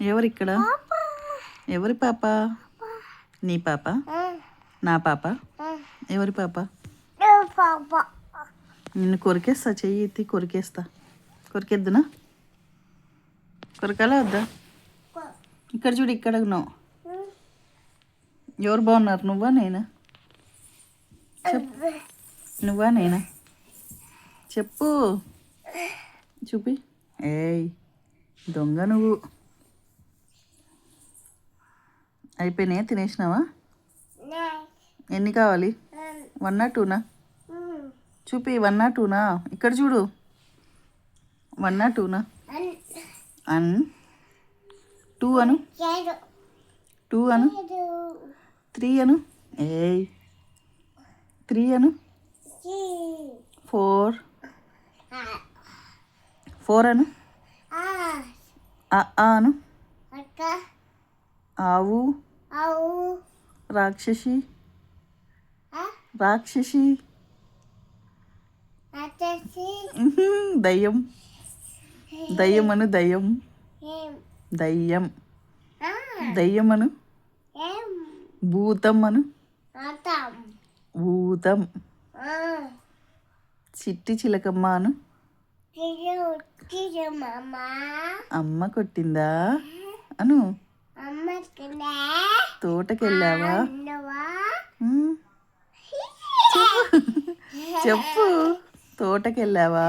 ఎవరిక్కడ? ఎవరి పాప? నీ పాప? నా పాప? ఎవరి పాప? నిన్ను కొరికేస్తా, చెయ్యి ఎత్తి కొరికేస్తా. కొరికేద్దునా? కొరకాలా వద్దా? ఇక్కడ చూడు, ఇక్కడ ఉన్నావు. ఎవరు బాగున్నారు, నువ్వా నేనా? చెప్పు, నువ్వా నేనా? చెప్పు, చూపి. ఏయ్ దొంగ నువ్వు. అయిపోయినాయా, తినేసినావా? ఎన్ని కావాలి? 1 or 2? చూపి, 1 or 2? ఇక్కడ చూడు, 1 or 2? 1 2 అను, 2 అను, 3 అను. ఏయ్ 3 అను, 4 అను, అను, ఆవు, రాక్షసి, రాక్షసి, దయ్యం, దయ్యం అను, దయ్యం, దయ్యం, దయ్యం అను, భూతం అను, భూతం, చిట్టి చిలకమ్మ అను. అమ్మ కొట్టిందా అను. తోటకెళ్ళావా? చెప్పు, తోటకెళ్ళావా?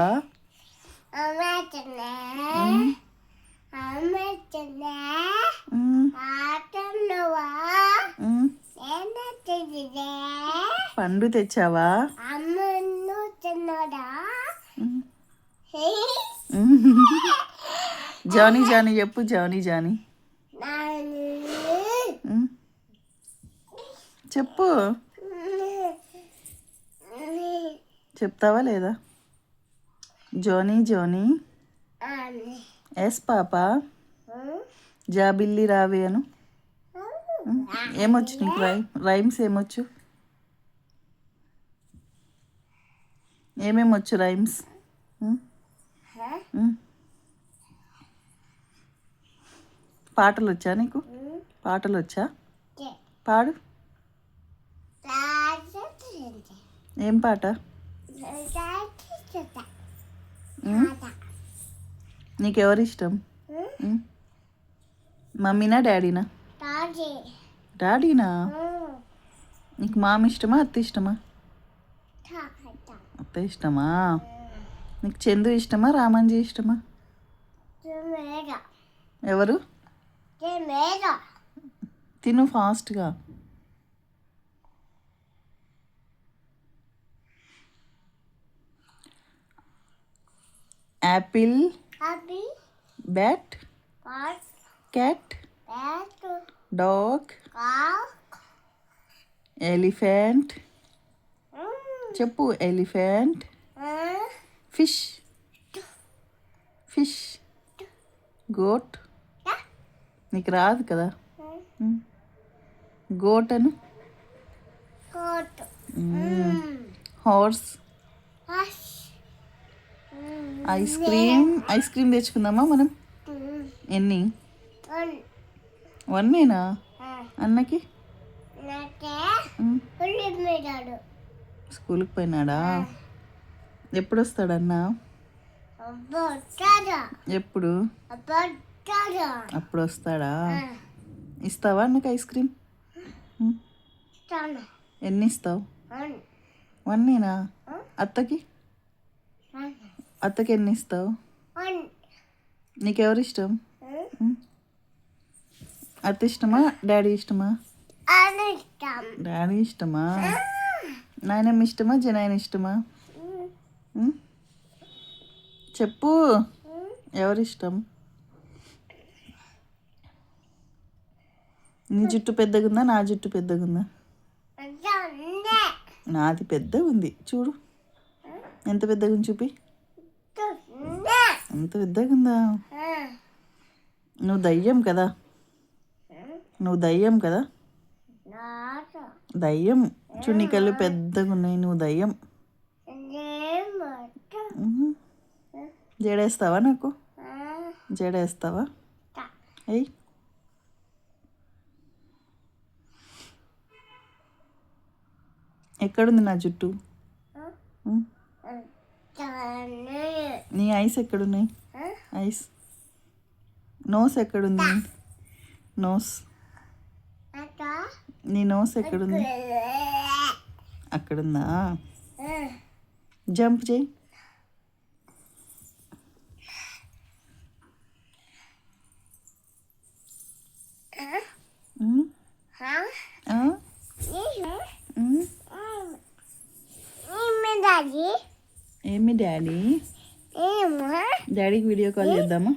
పండు తెచ్చావా? జానీ జానీ చెప్పు, జానీ జానీ చెప్పు. చెప్తావా లేదా? జోనీ జోనీ, ఎస్ పాప, జాబిల్లి రావే అను. ఏమొచ్చు నీకు? రైమ్స్ ఏమొచ్చు? ఏమేమొచ్చు రైమ్స్? పాటలు వచ్చా నీకు? పాటలు వచ్చా? పాడు. ఏం పాట? నీకెవరు ఇష్టం? మమ్మీనా డాడీనా? డాడీనా? నీకు మామ ఇష్టమా, అత్త ఇష్టమా? అత్త ఇష్టమా? నీకు చందు ఇష్టమా, రామంజీ ఇష్టమా? ఎవరు? తిను ఫాస్ట్గా. Apple, bat, cat, dog, elephant. చెప్పు, ఎలిఫెంట్, ఫిష్, ఫిష్, గోట్. నీకు రాదు కదా? గోట్ అను. Horse, ice cream. Ice cream తెచ్చుకుందామా మనం? ఎన్ని? 1 అన్నకి. స్కూల్కి పోయినాడా? ఎప్పుడు వస్తాడన్నా? ఎప్పుడు? అప్పుడు వస్తాడా? ఇస్తావా అన్నకి ఐస్ క్రీమ్? ఎన్ని ఇస్తావు? 1 అత్తకి? అత్తకి ఎన్ని ఇస్తావు? నీకెవరు ఇష్టం? అత్త ఇష్టమా, డాడీ ఇష్టమా? డాడీ ఇష్టమా? నాయనమ్మ ఇష్టమా, జనాయన ఇష్టమా? చెప్పు, ఎవరు ఇష్టం? నీ జుట్టు పెద్దగా ఉందా, నా జుట్టు పెద్దగా ఉందా? నాది పెద్దగా ఉంది, చూడు ఎంత పెద్దగా ఉంది, చూపి. అంత పెద్దగా ఉందా? నువ్వు దయ్యం కదా? నువ్వు దయ్యం కదా? దయ్యం. చూడు, నీ కళ్ళు పెద్దగా ఉన్నాయి, నువ్వు దయ్యం. జడేస్తావా నాకు? జడేస్తావా? అయ్యి ఎక్కడుంది నా జుట్టు? నీ ఐస్ ఎక్కడున్నాయి? ఐస్. నోస్ ఎక్కడుంది? నోస్. నీ నోస్ ఎక్కడుంది? అక్కడుందా? జంప్ చేయి. ఏమి డాడీ? డాడీకి వీడియో కాల్ చేద్దామా?